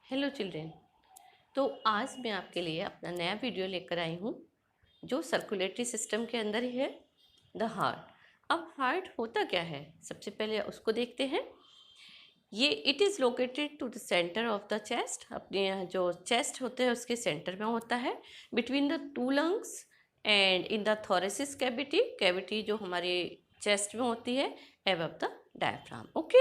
Hello children. तो आज मैं आपके लिए अपना नया वीडियो लेकर आई हूँ जो सर्कुलेटरी सिस्टम के अंदर ही है, द हार्ट। अब हार्ट होता क्या है, सबसे पहले उसको देखते हैं। ये it is located to the centre of the chest. अपने यहाँ जो चेस्ट होते हैं उसके सेंटर में होता है, between the two lungs and in the thoracic cavity. Cavity जो हमारे चेस्ट में होती है एबव द डायफ्राम। ओके।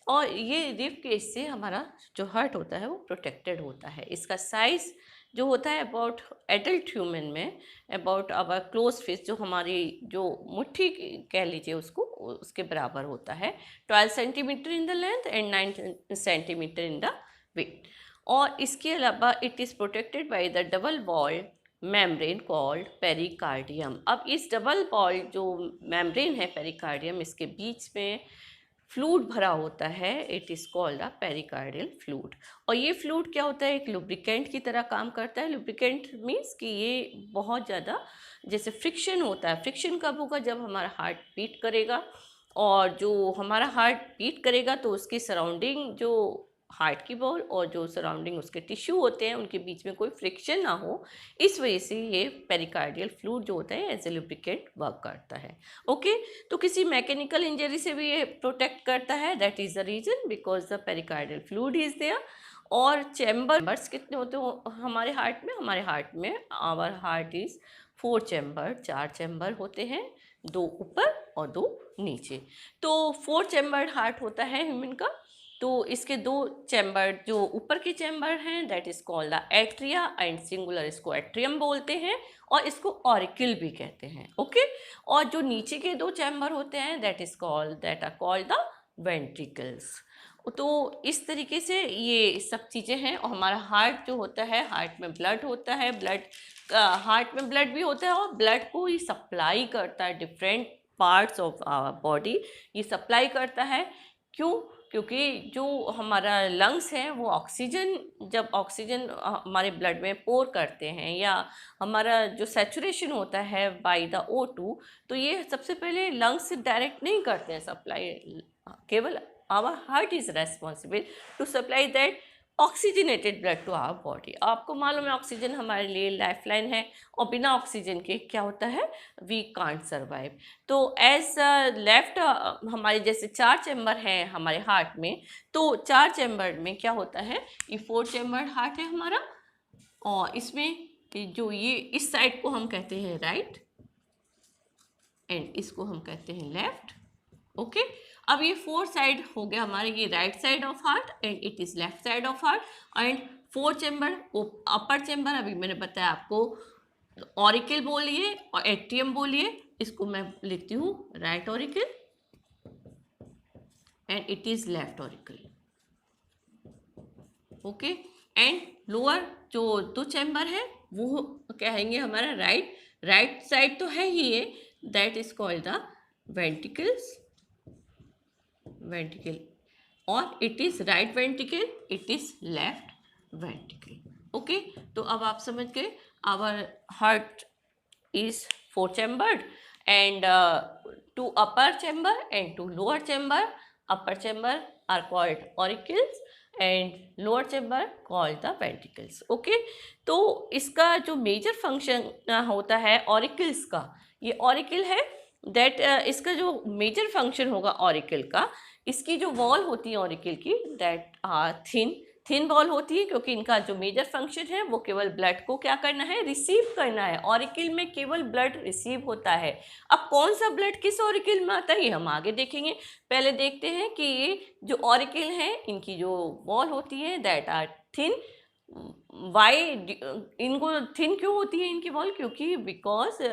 और ये रिब केज से हमारा जो हार्ट होता है वो प्रोटेक्टेड होता है। इसका साइज जो होता है अबाउट एडल्ट ह्यूमन में अबाउट आवर क्लोज फिस्ट, जो हमारी जो मुट्ठी कह लीजिए उसको, उसके बराबर होता है। 12 centimetre in the length and 9 centimetre in the width. और इसके अलावा it is protected by the double wall membrane called pericardium. अब इस डबल वॉल जो मेम्ब्रेन है पेरिकार्डियम, इसके बीच में फ्लूइड भरा होता है। It is called the pericardial fluid. और ये फ्लूइड क्या होता है, एक लुब्रिकेंट की तरह काम करता है। लुब्रिकेंट मीन्स कि ये बहुत ज़्यादा जैसे फ्रिक्शन होता है। फ्रिक्शन कब होगा, जब हमारा हार्ट बीट करेगा। और जो हमारा हार्ट बीट करेगा तो उसकी सराउंडिंग जो हार्ट की बॉल और जो सराउंडिंग उसके टिश्यू होते हैं उनके बीच में कोई फ्रिक्शन ना हो, इस वजह से ये पेरिकार्डियल फ्लूइड जो होता है एज ए लुब्रिकेंट वर्क करता है। ओके। तो किसी मैकेनिकल इंजरी से भी ये प्रोटेक्ट करता है। That is the reason because the pericardial fluid is there. और चैम्बर्स कितने होते हो हमारे हार्ट में? हमारे हार्ट में our heart is 4 chamber, 4 chamber होते हैं, 2 ऊपर और 2 नीचे। तो 4 चैम्बर्ड हार्ट होता है ह्यूमन का। तो इसके 2 चैम्बर जो ऊपर के चैम्बर हैं that is called the atria and singular इसको एट्रियम बोलते हैं, और इसको ऑरिकल भी कहते हैं। ओके। और जो नीचे के 2 चैम्बर होते हैं that are called the ventricles. तो इस तरीके से ये सब चीज़ें हैं। और हमारा हार्ट जो होता है, हार्ट में ब्लड होता है, हार्ट में ब्लड भी होता है और ब्लड को ये सप्लाई करता है different parts of our body. ये सप्लाई करता है क्यों? क्योंकि जो हमारा लंग्स है वो ऑक्सीजन, जब ऑक्सीजन हमारे ब्लड में पोर करते हैं या हमारा जो सैचुरेशन होता है बाय द O2, तो ये सबसे पहले लंग्स से डायरेक्ट नहीं करते हैं सप्लाई। केवल our heart is responsible to supply that oxygenated blood to our body. आपको मालूम है ऑक्सीजन हमारे लिए लाइफलाइन है, और बिना ऑक्सीजन के क्या होता है, वी कांट सर्वाइव। तो एज लेफ्ट हमारे जैसे 4 चैम्बर हैं हमारे हार्ट में, तो 4 चैम्बर में क्या होता है, ये 4 चैम्बर हार्ट है हमारा। और इसमें जो ये इस साइड को हम कहते हैं राइट एंड इसको हम कहते हैं लेफ्ट। ओके। अब ये 4 साइड हो गया हमारे, ये right side of heart and it is left side of heart. And 4 chamber, upper chamber अभी मैंने बताया आपको ऑरिकल बोलिए और एट्रियम बोलिए। इसको मैं लिखती हूँ right auricle and it is left auricle. Okay. And lower जो 2 चैम्बर है वो कहेंगे हमारा राइट साइड तो है ही ये, that is called the ventricle. और it is right ventricle, it is left ventricle. Okay. तो अब आप समझ गए our heart is 4 chambered and 2 upper chamber and 2 lower chamber. Upper chamber are called auricles and lower chamber called the ventricles. Okay. तो इसका जो major function होता है ऑरिकल्स का, ये ऑरिकल है दैट इसका जो मेजर फंक्शन होगा ऑरिकल का, इसकी जो वॉल होती है ऑरिकल की दैट आर थिन वॉल होती है, क्योंकि इनका जो मेजर फंक्शन है वो केवल ब्लड को क्या करना है, रिसीव करना है। ऑरिकल में केवल ब्लड रिसीव होता है। अब कौन सा ब्लड किस ऑरिकल में आता है ये हम आगे देखेंगे। पहले देखते हैं कि ये जो ऑरिकल हैं इनकी जो वॉल होती है दैट आर थिन। वाई इनको थिन क्यों होती है इनकी वॉल? क्योंकि because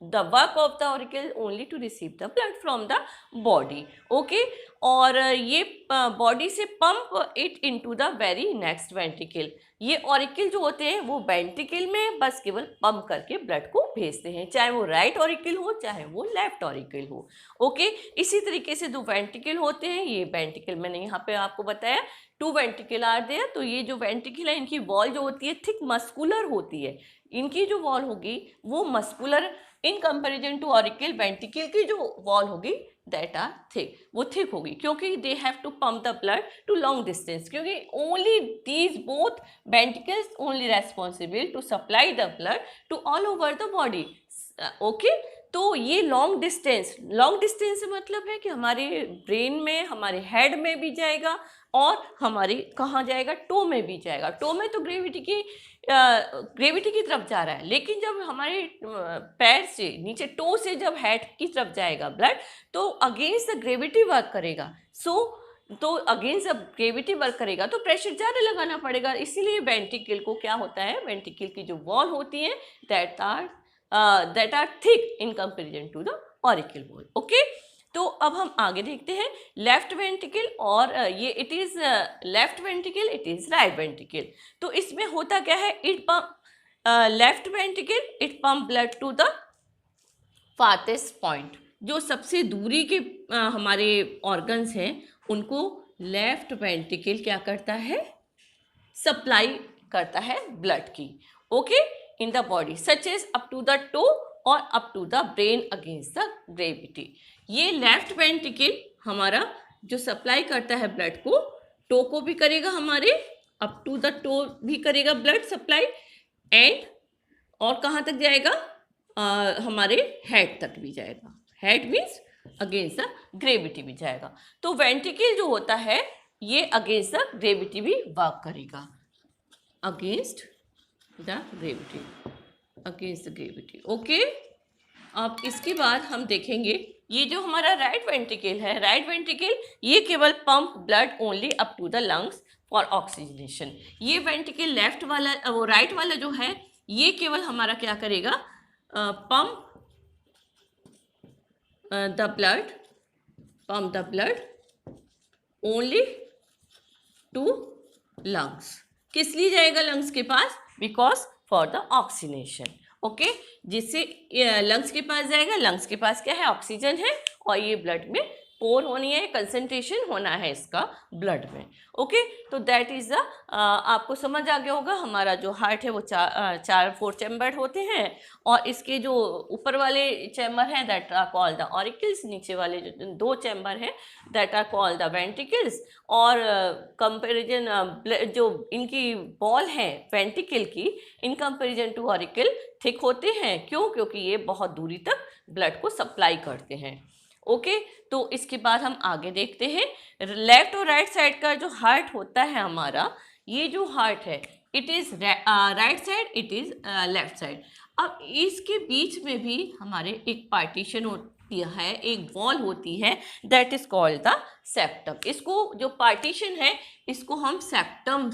the work of the auricle only to receive the blood from the body. Okay. और ये बॉडी से pump it into the very next ventricle. ये ऑरिकल जो होते हैं वो वेंट्रिकल में बस केवल पंप करके ब्लड को भेजते हैं, चाहे वो राइट ऑरिकल हो चाहे वो लेफ्ट ऑरिकल हो। ओके। इसी तरीके से 2 वेंट्रिकल होते हैं। ये वेंट्रिकल मैंने यहाँ पे आपको बताया 2 वेंट्रिकल आर देयर। तो ये जो वेंट्रिकल है इनकी वॉल जो होती है थिक मस्कुलर होती है। इनकी जो वॉल होगी वो muscular in comparison to auricle. Ventricle की जो वॉल होगी दैट आर थिक, वो थिक होगी क्योंकि they have to pump the blood to long distance, क्योंकि only these both ventricles only responsible to supply the blood to all over the body. Okay, तो ये long distance से मतलब है कि हमारे ब्रेन में, हमारे हेड में भी जाएगा और हमारी कहाँ जाएगा, टो में भी जाएगा। टो में तो ग्रेविटी की तरफ जा रहा है, लेकिन जब हमारे पैर से नीचे, टो से जब हेड की तरफ जाएगा ब्लड, तो अगेंस्ट द ग्रेविटी वर्क करेगा। तो अगेंस्ट जब ग्रेविटी वर्क करेगा तो प्रेशर ज़्यादा लगाना पड़ेगा। इसीलिए वेंट्रिकल को क्या होता है, वेंट्रिकल की जो वॉल होती है that are thick in comparison to the auricle wall. Okay, तो अब हम आगे देखते हैं लेफ्ट वेंट्रिकल, और ये it is left ventricle, it is right ventricle. तो इसमें होता क्या है, it pump left ventricle it pump blood to the farthest point. जो सबसे दूरी के हमारे ऑर्गन्स हैं उनको लेफ्ट वेंट्रिकल क्या करता है, सप्लाई करता है ब्लड की। Okay, in the body such as up to the toe और up to the brain against the gravity. ये लेफ्ट वेंट्रिकल हमारा जो सप्लाई करता है ब्लड को, टो को भी करेगा, हमारे अप टू द टो भी करेगा ब्लड सप्लाई, एंड और कहाँ तक जाएगा, हमारे हेड तक भी जाएगा। Head means against the gravity भी जाएगा। तो वेंट्रिकल जो होता है ये अगेंस्ट द ग्रेविटी भी वर्क करेगा, अगेंस्ट द ग्रेविटी। ओके, अब इसके बाद हम देखेंगे ये जो हमारा राइट वेंट्रिकल है, राइट वेंट्रिकल ये केवल pump blood only up to the lungs for oxygenation. ये वेंट्रिकल लेफ्ट वाला, वो राइट वाला जो है ये केवल हमारा क्या करेगा, pump the blood only to lungs. किस लिए जाएगा लंग्स के पास, because for the oxygenation. Okay, जिससे लंग्स के पास जाएगा, लंग्स के पास क्या है, ऑक्सीजन है, और ये ब्लड में पोर होनी है, कंसंट्रेशन होना है इसका ब्लड में। ओके, तो दैट इज द, आपको समझ आ गया होगा हमारा जो हार्ट है वो 4 चैम्बर होते हैं, और इसके जो ऊपर वाले चैम्बर हैं that are called the auricles, नीचे वाले जो 2 चैम्बर हैं that are called the ventricles. और कंपेरिजन जो इनकी बॉल है वेंट्रिकल की in comparison to auricle thick होते हैं। क्यों, क्योंकि ये बहुत दूरी तक ब्लड को सप्लाई करते हैं। ओके, तो इसके बाद हम आगे देखते हैं लेफ्ट और राइट साइड का जो हार्ट होता है हमारा, ये जो हार्ट है it is right side, it is left side. अब इसके बीच में भी हमारे एक पार्टीशन होती है, एक वॉल होती है that is called the septum. इसको जो पार्टीशन है इसको हम सेप्टम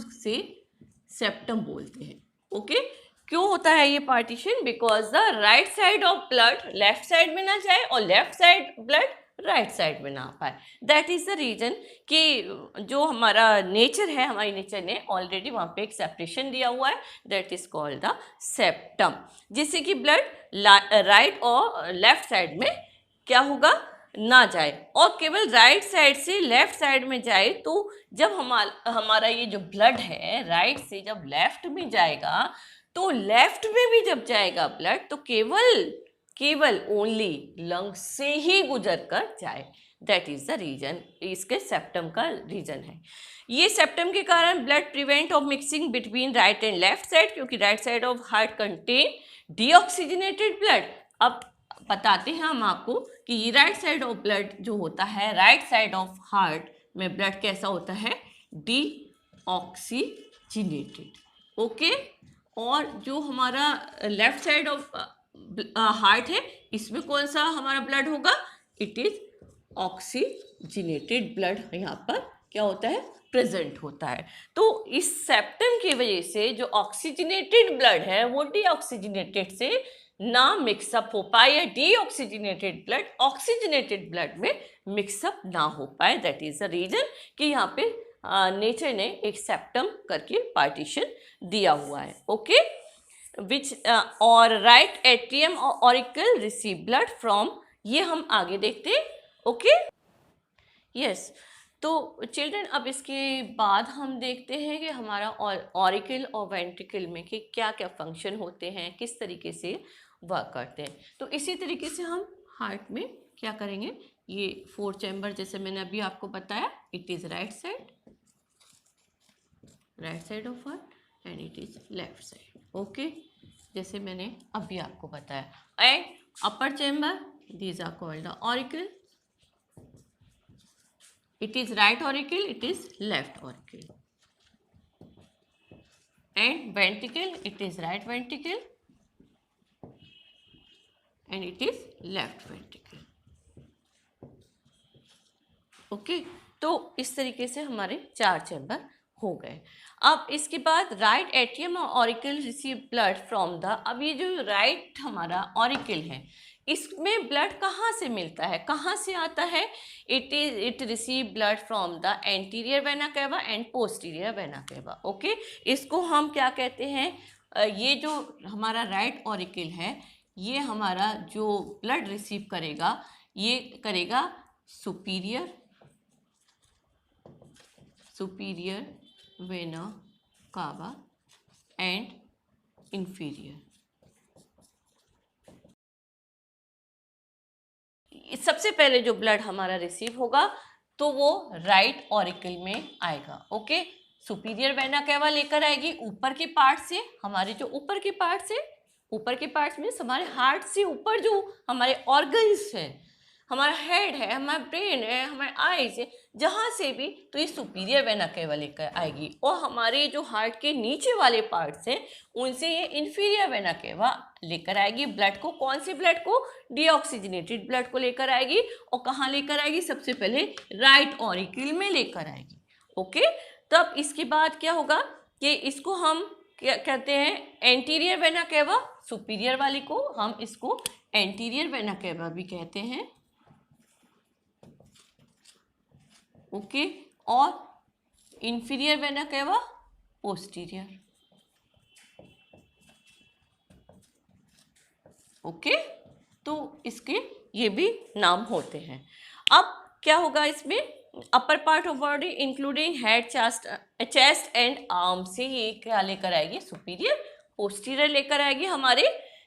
बोलते हैं। ओके, क्यों होता है ये partition, because the right side of blood left side में ना जाए और left side blood right side में ना आ पाए। दैट इज द रीजन कि जो हमारा नेचर है, हमारी नेचर ने ऑलरेडी वहाँ पे एक सेपरेशन दिया हुआ है that is called the septum, जिससे कि ब्लड राइट और लेफ्ट साइड में क्या होगा, ना जाए, और केवल राइट साइड से लेफ्ट साइड में जाए। तो जब हमारा ये जो ब्लड है राइट से जब लेफ्ट में जाएगा, तो लेफ्ट में भी जब जाएगा ब्लड तो केवल ओनली लंग से ही गुजर कर जाए। दैट इज द रीजन, इसके सेप्टम का रीजन है। ये सेप्टम के कारण blood prevent of mixing between right and left side, क्योंकि right side of heart contain deoxygenated blood. अब बताते हैं हम आपको कि ये राइट साइड ऑफ ब्लड जो होता है, राइट साइड ऑफ हार्ट में ब्लड कैसा होता है, डीऑक्सीजनेटेड। ओके, और जो हमारा लेफ्ट साइड ऑफ हार्ट है इसमें कौन सा हमारा ब्लड होगा, इट इज ऑक्सीजनेटेड ब्लड यहाँ पर क्या होता है, प्रेजेंट होता है। तो इस सेप्टम की वजह से जो ऑक्सीजनेटेड ब्लड है वो डीऑक्सीजनेटेड से ना मिक्सअप हो पाए, या डीऑक्सीजनेटेड ब्लड ऑक्सीजनेटेड ब्लड में मिक्सअप ना हो पाए। दैट इज द रीजन कि यहाँ पे नेचर ने एक सेप्टम करके पार्टीशन दिया हुआ है। ओके, विच और राइट एट्रियम और ऑरिकल रिसीव ब्लड फ्रॉम, ये हम आगे देखते हैं। ओके, यस, तो चिल्ड्रन अब इसके बाद हम देखते हैं कि हमारा ऑरिकल और वेंट्रिकल में कि क्या क्या फंक्शन होते हैं, किस तरीके से वर्क करते हैं। तो इसी तरीके से हम हार्ट में क्या करेंगे, ये 4 चैम्बर जैसे मैंने अभी आपको बताया, it is right side of heart and it is left side. Okay, जैसे मैंने अभी आपको बताया। And upper chamber, these are called the auricle, it is right auricle, it is left auricle. And ventricle, it is right ventricle and it is left ventricle. Okay, तो इस तरीके से हमारे 4 चैम्बर हो गए। अब इसके बाद राइट एट्रियम और auricle receive blood from the, अब ये जो राइट हमारा ऑरिकल है, इसमें ब्लड कहाँ से मिलता है, कहाँ से आता है? It receive blood from the anterior vena cava and posterior vena केवा। ओके, इसको हम क्या कहते हैं? ये जो हमारा राइट ऑरिकल है, ये हमारा जो ब्लड रिसीव करेगा, ये करेगा superior vena cava and inferior. सबसे पहले जो ब्लड हमारा रिसीव होगा तो वो राइट ऑरिकल में आएगा। ओके, सुपीरियर वेना केवा लेकर आएगी ऊपर के पार्ट से, हमारे जो ऊपर के पार्ट्स में हमारे हार्ट से ऊपर जो हमारे ऑर्गन्स हैं, हमारा हेड है, हमारा ब्रेन है, हमारे आईज है, जहाँ से भी, तो ये सुपीरियर वेना केवा लेकर आएगी। और हमारे जो हार्ट के नीचे वाले पार्ट्स हैं, उनसे ये इंफीरियर वेना केवा लेकर आएगी ब्लड को। कौन से ब्लड को? डीऑक्सीजनेटेड ब्लड को लेकर आएगी। और कहाँ लेकर आएगी? सबसे पहले राइट ऑरिकल में लेकर आएगी। ओके, तब इसके बाद क्या होगा कि इसको हम क्या कहते हैं? Anterior vena cava. सुपीरियर वाली को हम इसको एंटीरियर वेना केवा भी कहते हैं। ओके, और इंफीरियर वेना केवा पोस्टीरियर। ओके, तो इसके ये भी नाम होते हैं। अब क्या होगा इसमें? Upper part of body including head, chest and arm से ये क्या लेकर आएगी? सुपीरियर। पोस्टीरियर लेकर आएगी हमारे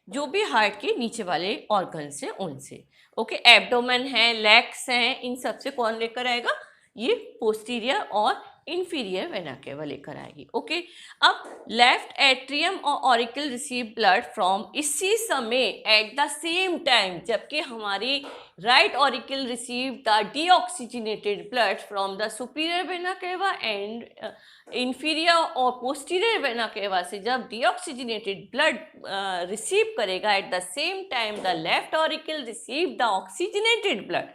जो भी हार्ट के नीचे वाले ऑर्गन्स हैं उनसे। ओके, एब्डोमेन है, लेग्स हैं, इन सब से कौन लेकर आएगा? ये पोस्टीरियर और इंफीरियर वेना केवा लेकर आएगी। ओके, अब लेफ्ट एट्रियम और ऑरिकल रिसीव ब्लड फ्रॉम, इसी समय एट द सेम टाइम, जबकि हमारी right auricle receive the deoxygenated blood from the superior vena cava and inferior और पोस्टीरियर वेना केवा से जब डीऑक्सीजनेटेड ब्लड रिसीव करेगा, at the same time the left auricle receive the oxygenated blood.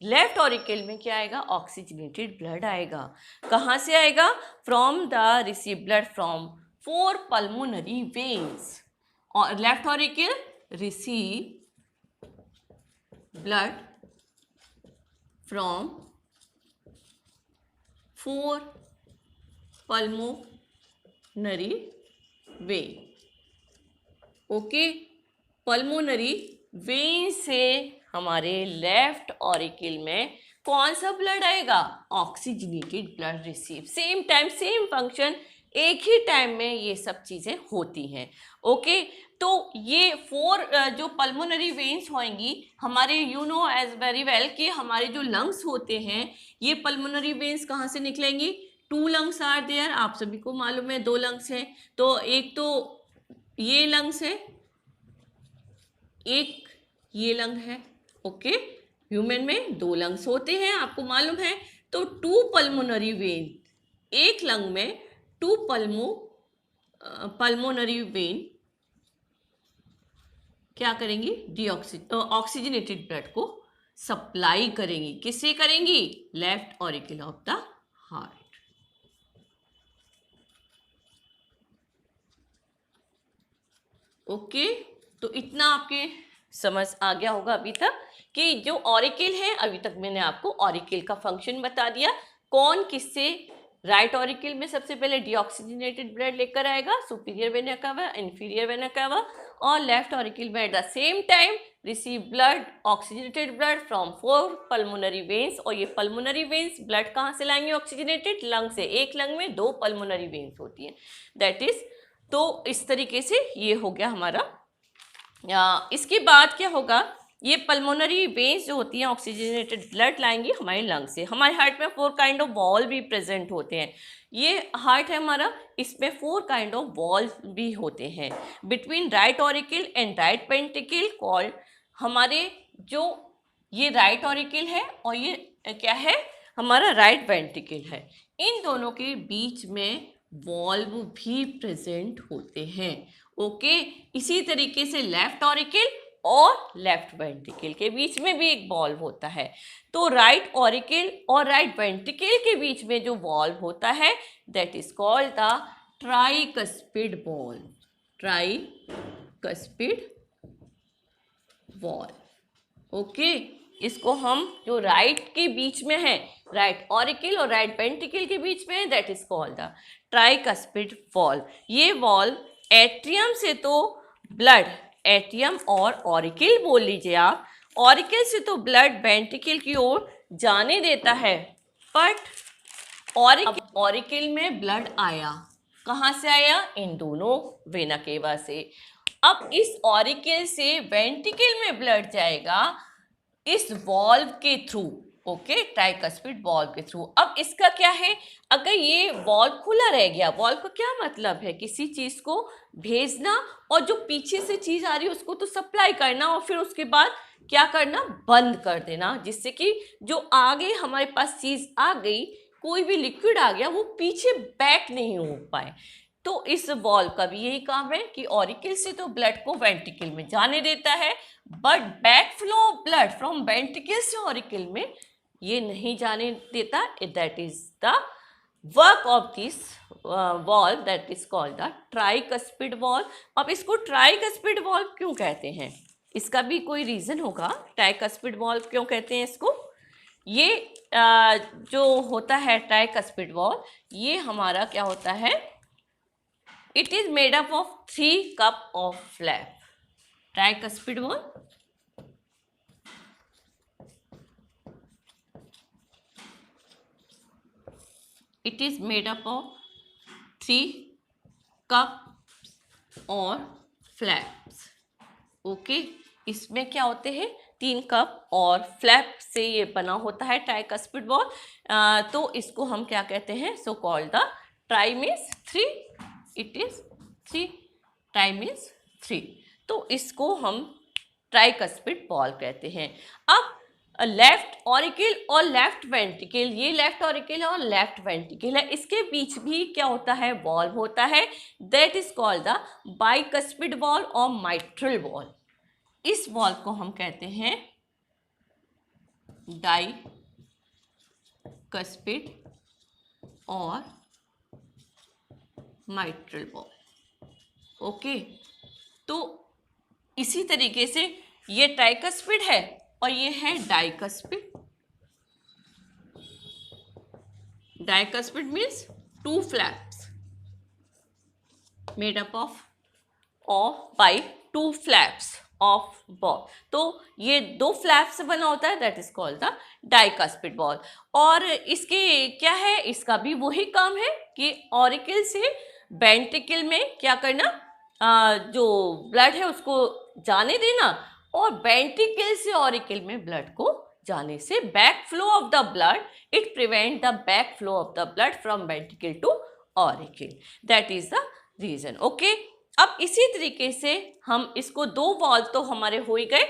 Left auricle में क्या आएगा? Oxygenated blood आएगा। कहाँ से आएगा? From the receive blood from 4 pulmonary veins. और left auricle receive blood from 4 pulmonary vein. Okay, pulmonary vein से हमारे लेफ्ट ऑरिकल में कौन सा ब्लड आएगा? Oxygenated blood receive. Same time, same function, एक ही टाइम में ये सब चीज़ें होती हैं। ओके, तो ये 4 जो पल्मोनरी वेन्स होंगी हमारे, you know as very well कि हमारे जो लंग्स होते हैं, ये पल्मोनरी वेन्स कहाँ से निकलेंगी? 2 लंग्स आर देयर, आप सभी को मालूम है 2 लंग्स हैं। तो एक तो ये लंग्स है, एक ये लंग है। ओके, ह्यूमन में 2 लंग्स होते हैं, आपको मालूम है। तो 2 पल्मोनरी वेन, एक लंग में 2 पल्मोनरी वेन क्या करेंगी? ऑक्सीजनेटेड ब्लड को सप्लाई करेंगी। किससे करेंगी? Left auricle of the heart. Okay, तो इतना आपके समझ आ गया होगा अभी तक कि जो ऑरिकल है, अभी तक मैंने आपको ऑरिकल का फंक्शन बता दिया। कौन किससे? राइट ऑरिकल में सबसे पहले डीऑक्सीजनेटेड ब्लड लेकर आएगा, सुपीरियर वेना केवा, इंफीरियर वेना केवा, और लेफ्ट ऑरिकल में eight the same time receive blood, oxygenated blood from 4 pulmonary veins. और ये पल्मोनरी वेन्स ब्लड कहाँ से लाएंगे? ऑक्सीजनेटेड लंग से। एक लंग में 2 पल्मोनरी वेन्स होती हैं, दैट इज। तो इस तरीके से ये हो गया हमारा। इसके बाद क्या होगा? ये पल्मोनरी वेन्स जो होती हैं ऑक्सीजनेटेड ब्लड लाएंगी हमारे लंग से। हमारे हार्ट में 4 काइंड ऑफ वॉल्व भी प्रेजेंट होते हैं। ये हार्ट है हमारा, इसमें 4 काइंड ऑफ वॉल्व भी होते हैं between right auricle and right ventricle called. हमारे जो ये राइट ऑरिकल है और ये क्या है हमारा राइट वेंट्रिकल है, इन दोनों के बीच में वॉल्व भी प्रेजेंट होते हैं। ओके, इसी तरीके से लेफ्ट ऑरिकल और लेफ्ट वेंट्रिकल के बीच में भी एक वॉल्व होता है। तो राइट ऑरिकल और राइट वेंट्रिकल के बीच में जो वॉल्व होता है that is called the tricuspid valve. Tricuspid valve. Okay, इसको हम जो राइट के बीच में है, राइट ऑरिकल और राइट वेंट्रिकल के बीच में है, that is called the tricuspid valve. ये वॉल्व एट्रियम से तो ब्लड, एट्रियम और ऑरिकल बोल लीजिए आप, ऑरिकल से तो ब्लड वेंट्रिकल की ओर जाने देता है, बट ऑरिकल में ब्लड आया, कहाँ से आया? इन दोनों वेना केवा से। अब इस ऑरिकल से वेंट्रिकल में ब्लड जाएगा इस वॉल्व के थ्रू। ओके, ट्राइकस्पिड वॉल्व के थ्रू। अब इसका क्या है, अगर ये वॉल्व खुला रह गया, वॉल्व का क्या मतलब है? किसी चीज को भेजना और जो पीछे से चीज आ रही है उसको तो सप्लाई करना और फिर उसके बाद क्या करना? बंद कर देना, जिससे कि जो आगे हमारे पास चीज आ गई, कोई भी लिक्विड आ गया, वो पीछे बैक नहीं हो पाए। तो इस वॉल्व का भी यही काम है कि ऑरिकल से तो ब्लड को वेंट्रिकल में जाने देता है, but back flow of blood from ventricle से ऑरिकल में ये नहीं जाने देता। That is the work of this valve, that is called the tricuspid valve. अब इसको ट्राइकस्पिड वॉल्व क्यों कहते हैं? इसका भी कोई रीजन होगा, ट्राइकस्पिड वॉल्व क्यों कहते हैं इसको। ये जो होता है ट्राइकस्पिड वॉल्व, ये हमारा क्या होता है, it is made up of 3 cup of flap. Tricuspid valve, it is made up of 3 cup और flaps. ओके, इसमें क्या होते हैं? 3 कप और फ्लैप से ये बना होता है ट्राइकस्पिड वॉल्व। तो इसको हम क्या कहते हैं? So called the try means 3, it is 3, try means 3। तो इसको हम ट्राइकस्पिड वॉल्व कहते हैं। अब लेफ्ट ऑरिकल और लेफ्ट वेंट्रिकल, ये लेफ्ट ऑरिकल है और लेफ्ट वेंट्रिकल है, इसके बीच भी क्या होता है? वॉल्व होता है, that is called the bicuspid valve और माइट्रल वॉल्व। इस वॉल्व को हम कहते हैं डाइकस्पिड और माइट्रल वॉल्व। ओके, तो इसी तरीके से ये ट्राइकस्पिड है और ये है bicuspid. Bicuspid means 2 flaps made up of by 2 flaps of ball. तो ये 2 फ्लैप्स से बना होता है, that is called the bicuspid valve. और इसके क्या है? इसका भी वही काम है कि ऑरिकल से वेंट्रिकल में क्या करना, जो ब्लड है उसको जाने देना, और वेंट्रिकल से ऑरिकल में ब्लड को जाने से back flow of the blood, it prevent the back flow of the blood from ventricle to auricle, that is the reason. Okay, अब इसी तरीके से हम इसको 2 वॉल्व तो हमारे हो ही गए,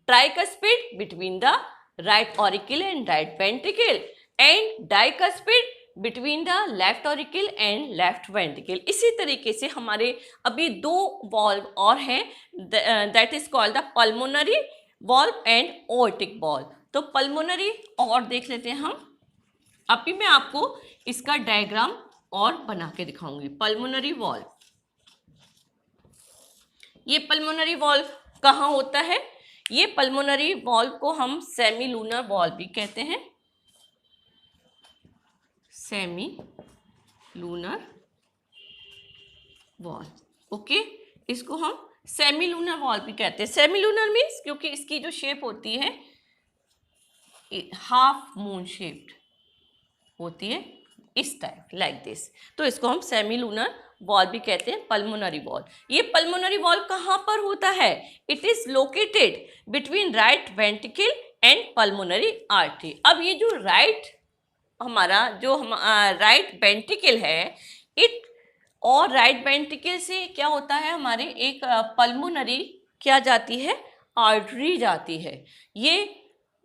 tricuspid between the right auricle and right ventricle and bicuspid between the left auricle and left ventricle. इसी तरीके से हमारे अभी 2 वॉल्व और हैं, that is called the pulmonary valve and aortic valve. तो पल्मोनरी और देख लेते हैं हम। अभी मैं आपको इसका डायग्राम और बना के दिखाऊंगी। पल्मोनरी वॉल्व, ये पल्मोनरी वॉल्व कहाँ होता है? ये पल्मोनरी वॉल्व को हम सेमी लूनर वॉल्व भी कहते हैं, सेमी लूनर वॉल्व। ओके, इसको हम सेमी लूनर वॉल्व भी कहते हैं। सेमी लूनर मीन्स क्योंकि इसकी जो शेप होती है हाफ मून शेप्ड होती है, इस टाइप लाइक दिस, तो इसको हम सेमी लूनर वॉल्व भी कहते हैं, पल्मोनरी वॉल्व। ये पल्मोनरी वॉल्व कहाँ पर होता है? It is located between right ventricle and pulmonary artery. अब ये जो हमारा जो राइट वेंट्रिकल है, इट और राइट वेंट्रिकल से क्या होता है, हमारे एक पल्मोनरी क्या जाती है, आर्टरी जाती है। ये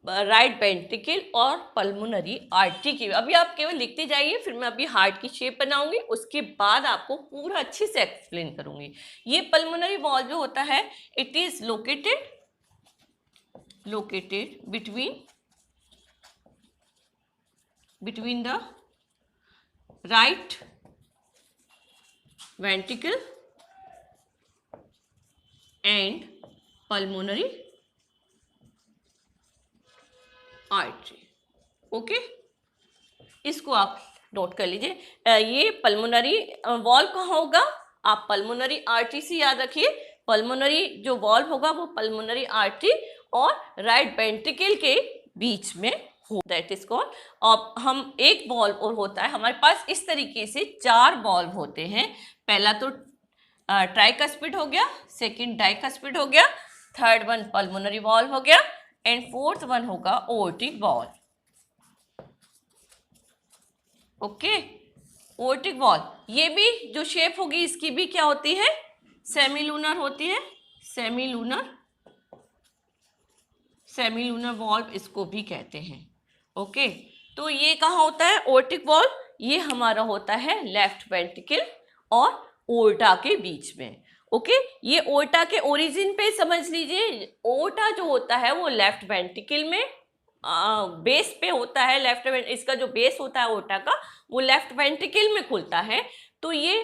राइट वेंट्रिकल और पल्मोनरी आर्टरी की, अभी आप केवल लिखते जाइए, फिर मैं अभी हार्ट की शेप बनाऊंगी, उसके बाद आपको पूरा अच्छे से एक्सप्लेन करूंगी। ये पल्मोनरी वॉल जो होता है, it is located between the right ventricle and pulmonary artery। Okay, इसको आप नोट कर लीजिए। ये पल्मोनरी वॉल्व कहाँ होगा, आप पल्मोनरी आर्टरी से याद रखिए। पल्मोनरी जो वॉल्व होगा वो पल्मोनरी आर्टरी और राइट वेंट्रिकल के बीच में हो, दैट इज कॉल्ड। अब हम एक वॉल्व और होता है हमारे पास, इस तरीके से 4 वॉल्व होते हैं। पहला तो ट्राइकस्पिड हो गया, सेकंड डाइकस्पिड हो गया, थर्ड वन पल्मोनरी वॉल्व हो गया, एंड फोर्थ वन होगा ओर्टिक वॉल्व। ओके, ओर्टिक वॉल्व, ये भी जो शेप होगी इसकी भी क्या होती है, सेमीलूनर होती है। सेमीलूनर वॉल्व इसको भी कहते हैं। ओके, तो ये कहाँ होता है ओर्टिक वॉल्व, ये हमारा होता है लेफ्ट वेंट्रिकल और ओर्टा के बीच में। ओके, ये ओर्टा के ओरिजिन पे समझ लीजिए। ओर्टा जो होता है वो लेफ्ट वेंट्रिकल में बेस पे होता है। इसका जो बेस होता है ओर्टा का, वो लेफ्ट वेंट्रिकल में खुलता है। तो ये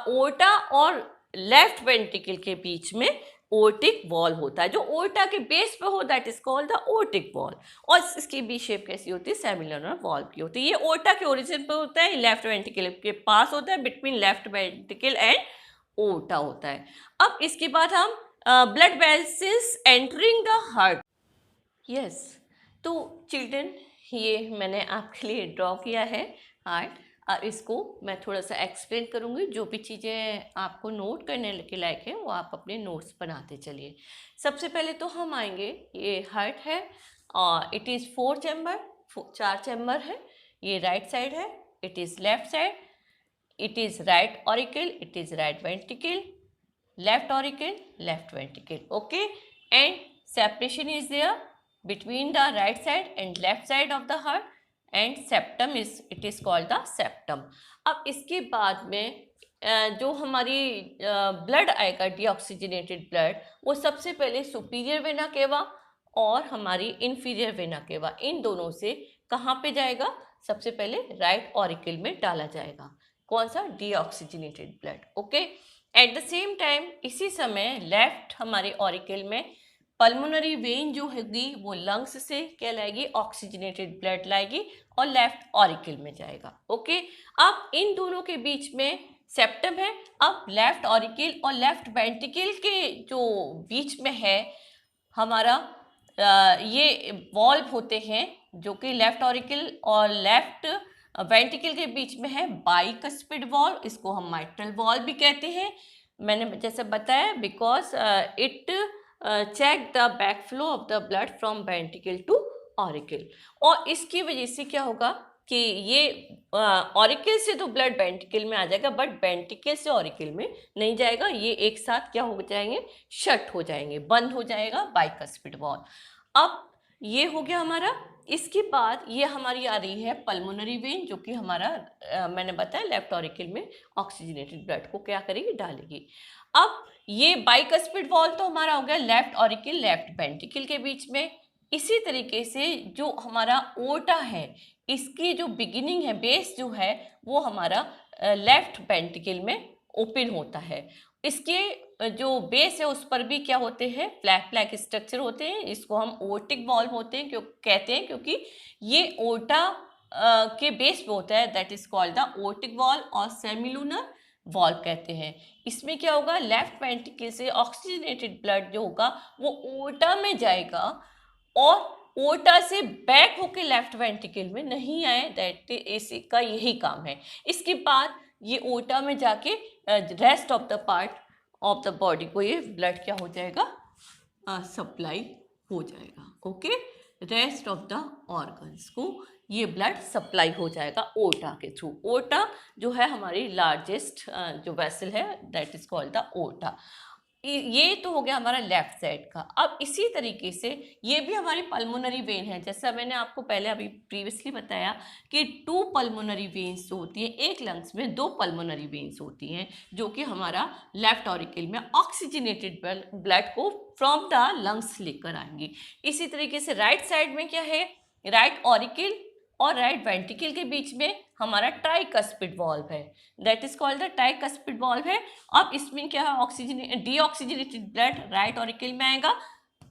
ओर्टा और लेफ्ट वेंट्रिकल के बीच में ओर्टिक वॉल्व होता है। जो ओर्टा के बेस पे हो, that is called the aortic valve. और इसकी भी शेप कैसी होती है, सेमिलुनर वॉल्व की होती है। ये ओर्टा के ओरिजिन पे होता है, लेफ्ट वेंट्रिकल के पास होता है, between left ventricle and aorta होता है। अब इसके बाद हम blood vessels entering the heart. Yes, तो चिल्ड्रन, ये मैंने आपके लिए ड्रॉ किया है हार्ट, और इसको मैं थोड़ा सा एक्सप्लेन करूँगी। जो भी चीज़ें आपको नोट करने के लायक है वो आप अपने नोट्स बनाते चलिए। सबसे पहले तो हम आएंगे, ये हार्ट है और इट इज़ 4 चैम्बर, 4 चैम्बर है। ये राइट साइड है, it is left side, it is right auricle, it is right ventricle, left auricle, left ventricle. Okay, and separation is there between the right side and left side of the heart, and septum it is called the septum। अब इसके बाद में जो हमारी blood आएगा, deoxygenated blood, वो सबसे पहले सुपीरियर वेना केवा और हमारी इंफीरियर वेना केवा, इन दोनों से कहाँ पे जाएगा, सबसे पहले राइट ऑरिकल में डाला जाएगा। कौन सा, deoxygenated blood. Okay, eight the same time इसी समय लेफ्ट हमारे ऑरिकल में पल्मोनरी वेन जो होगी वो लंग्स से क्या लाएगी, ऑक्सीजनेटेड ब्लड लाएगी और लेफ्ट ऑरिकल में जाएगा। ओके, अब इन दोनों के बीच में सेप्टम है। अब लेफ्ट ऑरिकल और लेफ्ट वेंट्रिकल के जो बीच में है हमारा ये वॉल्व होते हैं, जो कि लेफ्ट ऑरिकल और लेफ्ट वेंट्रिकल के बीच में है, बाइकस्पिड वॉल्व। इसको हम माइट्रल वॉल्व भी कहते हैं। मैंने जैसे बताया, because it check the back flow of the blood from ventricle to auricle. और इसकी वजह से क्या होगा कि ये ऑरिकल से तो ब्लड वेंट्रिकल में आ जाएगा, बट वेंट्रिकल से ऑरिकल में नहीं जाएगा। ये एक साथ क्या हो जाएंगे, शट हो जाएंगे, बंद हो जाएगा बाइकस्पिड वॉल्व। अब ये हो गया हमारा। इसके बाद ये हमारी आ रही है पल्मोनरी वेन, जो कि हमारा मैंने बताया लेफ्ट ऑरिकल में ऑक्सीजनेटेड ब्लड को क्या करेगी, डालेगी। अब ये बाइकस्पिड वॉल्व तो हमारा हो गया लेफ्ट ऑरिकल लेफ्ट वेंट्रिकल के बीच में। इसी तरीके से जो हमारा ओर्टा है, इसकी जो बिगिनिंग है, बेस जो है, वो हमारा लेफ्ट वेंट्रिकल में ओपन होता है। इसके जो बेस है उस पर भी क्या होते हैं, फ्लैग फ्लैग स्ट्रक्चर होते हैं। इसको हम ओर्टिक वॉल्व होते हैं कहते हैं, क्योंकि ये ओर्टा के बेस पे होता है, that is called the aortic valve और सेमिलुनर वॉल्व कहते हैं। इसमें क्या होगा, लेफ्ट वेंट्रिकल से ऑक्सीजनेटेड ब्लड जो होगा वो ओर्टा में जाएगा और ओर्टा से बैक होके लेफ्ट वेंट्रिकल में नहीं आए, दैट इसका यही काम है। इसके बाद ये ओर्टा में जाके rest of the part of the body को ये ब्लड क्या हो जाएगा, सप्लाई हो जाएगा। Okay, rest of the organs को ये ब्लड सप्लाई हो जाएगा ओटा के थ्रू। ओटा जो है हमारी लार्जेस्ट जो वेसल है, दैट इज कॉल्ड द ओटा। ये तो हो गया हमारा लेफ्ट साइड का। अब इसी तरीके से ये भी हमारी पल्मोनरी वेन है। जैसा मैंने आपको पहले अभी प्रीवियसली बताया कि 2 पल्मोनरी वेन्स जो होती है, एक लंग्स में 2 पल्मोनरी वेन्स होती हैं, जो कि हमारा लेफ्ट ऑरिकल में ऑक्सीजनेटेड ब्लड को फ्रॉम द लंग्स लेकर आएंगी। इसी तरीके से राइट साइड में क्या है, राइट ऑरिकल और राइट वेंट्रिकल के बीच में हमारा ट्राइकस्पिड वॉल्व है, that is called the tricuspid valve है। अब इसमें क्या है, oxygen deoxygenated blood right auricle में आएगा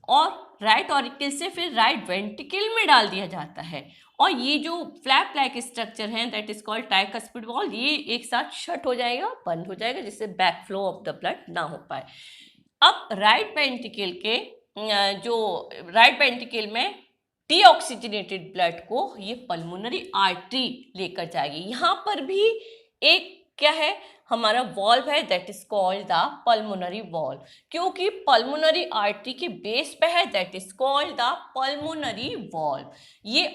और राइट ऑरिकल से फिर राइट वेंट्रिकल में डाल दिया जाता है। और ये जो फ्लैप लाइक स्ट्रक्चर है, that is called tricuspid valve, ये एक साथ शट हो जाएगा, बंद हो जाएगा, जिससे back flow of the blood ना हो पाए। अब राइट वेंट्रिकल के जो राइट वेंट्रिकल में डीऑक्सीजनेटेड ब्लड को ये पल्मोनरी आर्टरी लेकर जाएगी। यहाँ पर भी एक क्या है, हमारा वॉल्व है, that is called the pulmonary valve, क्योंकि पल्मोनरी आर्टरी के बेस पे है, that is called the pulmonary valve. ये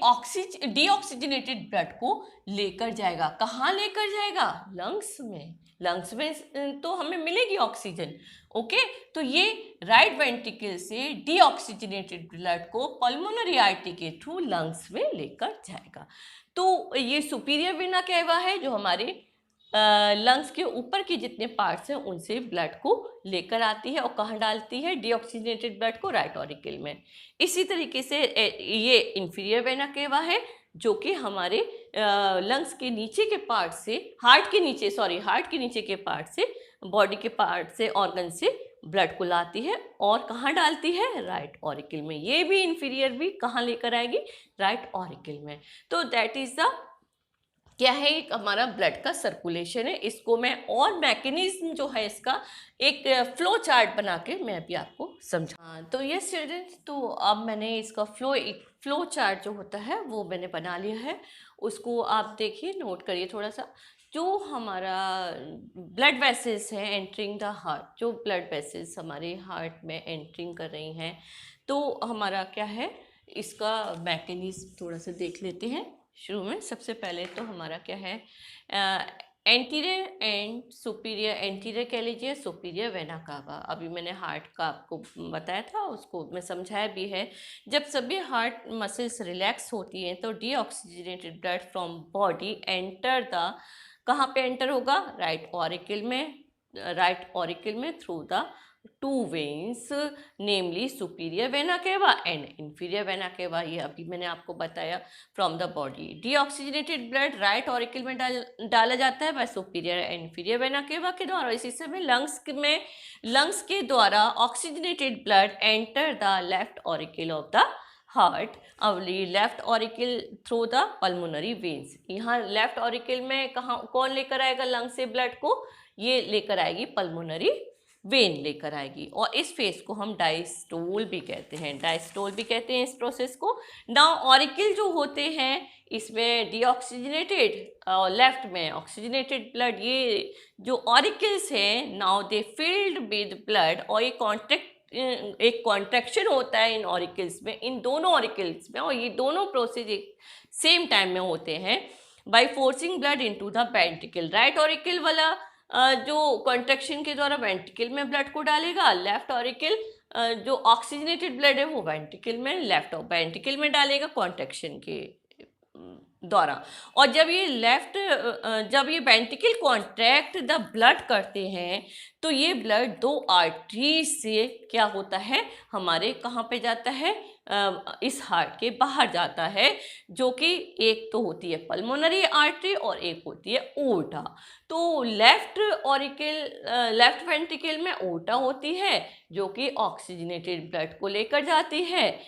डीऑक्सीजनेटेड ब्लड को लेकर जाएगा। कहाँ लेकर जाएगा, लंग्स में। लंग्स में तो हमें मिलेगी ऑक्सीजन। ओके, तो ये राइट वेंट्रिकल से डीऑक्सीजनेटेड ब्लड को पल्मोनरी आर्टरी के थ्रू लंग्स में लेकर जाएगा। तो ये सुपीरियर वेना कैवा है, जो हमारे लंग्स के ऊपर के जितने पार्ट्स हैं उनसे ब्लड को लेकर आती है और कहाँ डालती है, डीऑक्सीजनेटेड ब्लड को राइट ऑरिकल में। इसी तरीके से ये इंफीरियर वेना केवा है, जो कि हमारे लंग्स के नीचे के पार्ट से, हार्ट के नीचे के पार्ट से, बॉडी के पार्ट से, ऑर्गन से ब्लड को लाती है और कहाँ डालती है, राइट ऑरिकल में। ये भी इंफीरियर भी कहाँ लेकर आएगी, राइट ऑरिकल में। तो दैट इज द क्या है, एक हमारा ब्लड का सर्कुलेशन है। इसको मैं और मैकेनिज्म जो है इसका एक फ्लो चार्ट बना के मैं भी आपको समझा। तो ये स्टूडेंट्स, तो अब मैंने इसका फ्लो चार्ट जो होता है वो मैंने बना लिया है। उसको आप देखिए, नोट करिए थोड़ा सा। जो हमारा ब्लड वेसल्स हैं एंटरिंग द हार्ट, जो ब्लड वेसल्स हमारे हार्ट में एंटरिंग कर रही हैं, तो हमारा क्या है, इसका मैकेनिज्म थोड़ा सा देख लेते हैं। शुरू में सबसे पहले तो हमारा क्या है, एंटीरियर एंड सुपीरियर, एंटीरियर कह लीजिए, सुपीरियर वेना कावा। अभी मैंने हार्ट का आपको बताया था, उसको मैं समझाया भी है। जब सभी हार्ट मसल्स रिलैक्स होती हैं तो deoxygenated blood from body enter the, कहाँ पे एंटर होगा, राइट ऑरिकल में through the 2 veins, namely superior vena cava and inferior vena cava. ये अभी मैंने आपको बताया। From the body deoxygenated blood right auricle में डाला जाता है by superior and inferior vena cava के द्वारा। इसी समय लंग्स के द्वारा oxygenated blood enter the left auricle of the heart. अब left auricle through the pulmonary veins. यहाँ लेफ्ट ऑरिकल में कौन लेकर आएगा लंग से ब्लड को, ये लेकर आएगी पल्मोनरी वेन लेकर आएगी। और इस फेज को हम डायस्टोल भी कहते हैं, इस प्रोसेस को। नाउ ऑरिकल जो होते हैं इसमें डीऑक्सीजनेटेड और लेफ्ट में ऑक्सीजनेटेड ब्लड, ये जो ऑरिकल्स हैं now they filled with blood, और ये एक कॉन्ट्रैक्शन होता है इन ऑरिकल्स में, इन दोनों ऑरिकल्स में, और ये दोनों प्रोसेस एक सेम टाइम में होते हैं by forcing blood into the ventricle. Right auricle वाला जो कॉन्ट्रैक्शन के द्वारा वेंट्रिकल में ब्लड को डालेगा, लेफ्ट ऑरिकल जो ऑक्सीजनेटेड ब्लड है वो वेंट्रिकल में, लेफ्ट वेंट्रिकल में डालेगा कॉन्ट्रैक्शन के द्वारा। और जब ये वेंट्रिकल कॉन्ट्रैक्ट द ब्लड करते हैं तो ये ब्लड 2 आर्टरी से क्या होता है, हमारे कहाँ पे जाता है, इस हार्ट के बाहर जाता है, जो कि एक तो होती है पल्मोनरी आर्टरी और एक होती है ओटा। तो लेफ्ट वेंट्रिकल में ओटा होती है जो कि ऑक्सीजनेटेड ब्लड को लेकर जाती है,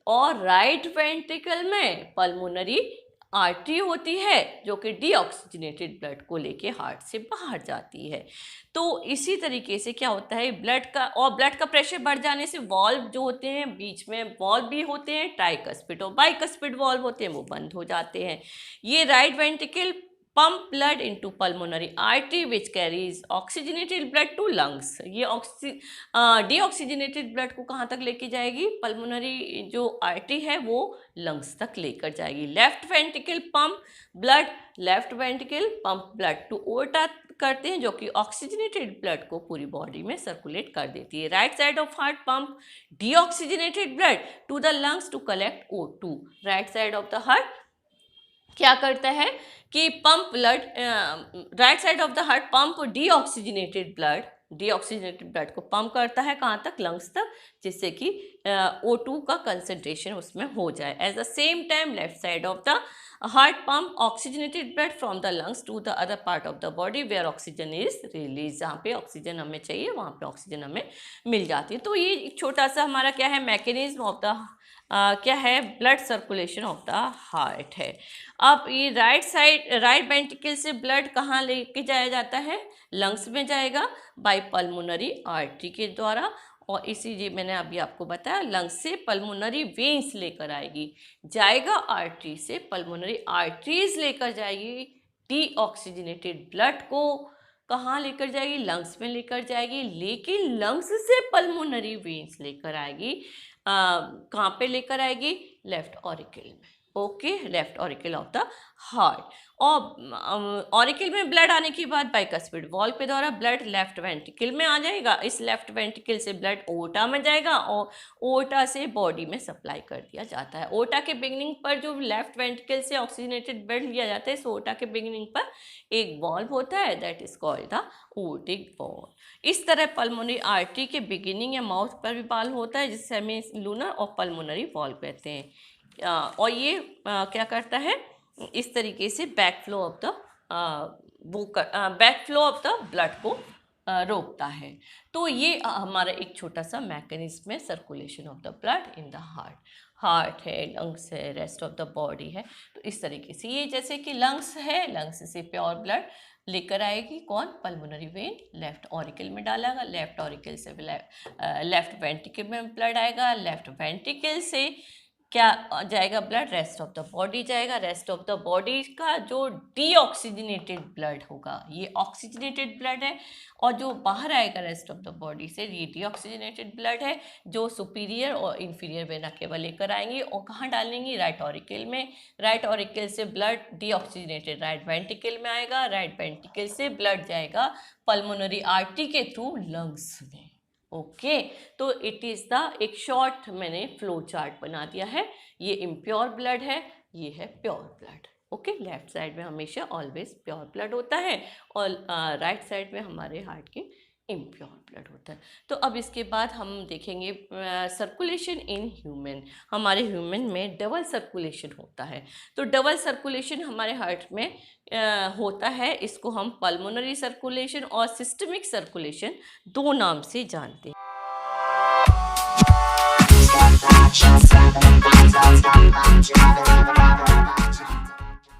और राइट वेंट्रिकल में पल्मोनरी आर्टरी होती है जो कि डीऑक्सीजनेटेड ब्लड को लेके हार्ट से बाहर जाती है। तो इसी तरीके से क्या होता है, ब्लड का प्रेशर बढ़ जाने से वॉल्व जो होते हैं, बीच में वॉल्व भी होते हैं, ट्राइकस्पिड और बाइकस्पिड वॉल्व होते हैं, वो बंद हो जाते हैं। ये right ventricle pump blood into pulmonary artery which carries oxygenated blood to lungs। ये deoxygenated blood को कहाँ तक लेके जाएगी? पल्मोनरी जो आर्टरी है वो लंग्स तक लेकर जाएगी। Left ventricle pump blood to aorta करते हैं, जो कि ऑक्सीजनेटेड ब्लड को पूरी बॉडी में सर्कुलेट कर देती है। Right side of heart pump deoxygenated blood to the lungs to collect O2। Right side of the heart क्या करता है कि pump blood, right side of the heart pump deoxygenated blood को पंप करता है कहाँ तक? लंग्स तक, जिससे कि O2 का कंसंट्रेशन उसमें हो जाए। At the same time left side of the heart pump oxygenated blood from the lungs to the other part of the body where oxygen is release. जहाँ पे ऑक्सीजन हमें चाहिए वहाँ पे ऑक्सीजन हमें मिल जाती है। तो ये एक छोटा सा हमारा क्या है? मैकेनिज्म ऑफ द क्या है? Blood circulation of the heart है। अब ये राइट वेंट्रिकल से ब्लड कहाँ लेके जाया जाता है? लंग्स में जाएगा बाय पल्मोनरी आर्टरी के द्वारा, और इसी मैंने अभी आपको बताया लंग्स से पल्मोनरी वेन्स लेकर आएगी, जाएगा आर्टरी से पल्मोनरी आर्टरीज लेकर जाएगी डीऑक्सीजनेटेड ब्लड को कहाँ लेकर जाएगी? लंग्स में लेकर जाएगी, लेकिन लंग्स से पल्मोनरी वेन्स लेकर आएगी कहाँ पे लेकर आएगी? लेफ्ट ऑरिकल में। Okay, left auricle of the heart. और ऑरिकल में ब्लड आने के बाद बाइकस्पिड वॉल्व के द्वारा ब्लड लेफ्ट वेंट्रिकल में आ जाएगा। इस लेफ्ट वेंट्रिकल से ब्लड ओटा में जाएगा और ओटा से बॉडी में सप्लाई कर दिया जाता है। ओटा के बिगिनिंग पर जो लेफ्ट वेंट्रिकल से ऑक्सीजनेटेड ब्लड लिया जाता है, इस ओटा के बिगिनिंग पर एक वॉल्व होता है, that is called the otic valve. इस तरह पल्मोनरी आर्टरी के बिगिनिंग या माउथ पर भी वाल्व होता है, जिससे हमें लूनर और पल्मोनरी वॉल्व कहते हैं। और ये क्या करता है? इस तरीके से back flow of the blood को रोकता है। तो ये हमारा एक छोटा सा मैकेनिज्म है circulation of the blood in the heart है, लंग्स है, रेस्ट ऑफ द बॉडी है। तो इस तरीके से ये जैसे कि लंग्स है, लंग्स से प्योर ब्लड लेकर आएगी कौन? पल्मोनरी वेन लेफ्ट ऑरिकल में डालेगा, लेफ्ट ऑरिकल से लेफ्ट वेंट्रिकल में ब्लड आएगा, लेफ्ट वेंट्रिकल से क्या जाएगा? Blood rest of the body जाएगा। रेस्ट ऑफ द बॉडी का जो डीऑक्सीजनेटेड ब्लड होगा, ये ऑक्सीजनेटेड ब्लड है, और जो बाहर आएगा रेस्ट ऑफ द बॉडी से ये डीऑक्सीजनेटेड ब्लड है, जो सुपीरियर और इंफीरियर वेना केवल लेकर आएंगी और कहाँ डालेंगी? राइट ऑरिकल में। राइट ऑरिकल से ब्लड डीऑक्सीजनेटेड राइट वेंट्रिकल में आएगा, राइट वेंट्रिकल से ब्लड जाएगा पल्मोनरी आर्टरी के थ्रू लंग्स में। ओके, तो इट इज़ द एक शॉर्ट मैंने फ्लो चार्ट बना दिया है। ये इम्प्योर ब्लड है, ये है pure blood. Okay, left side में हमेशा ऑलवेज प्योर ब्लड होता है और राइट साइड में हमारे हार्ट के इम्प्योर ब्लड होता है। तो अब इसके बाद हम देखेंगे सर्कुलेशन इन ह्यूमन। हमारे ह्यूमन में डबल सर्कुलेशन होता है। तो डबल सर्कुलेशन हमारे हार्ट में होता है, इसको हम पल्मोनरी सर्कुलेशन और सिस्टमिक सर्कुलेशन दो नाम से जानते हैं।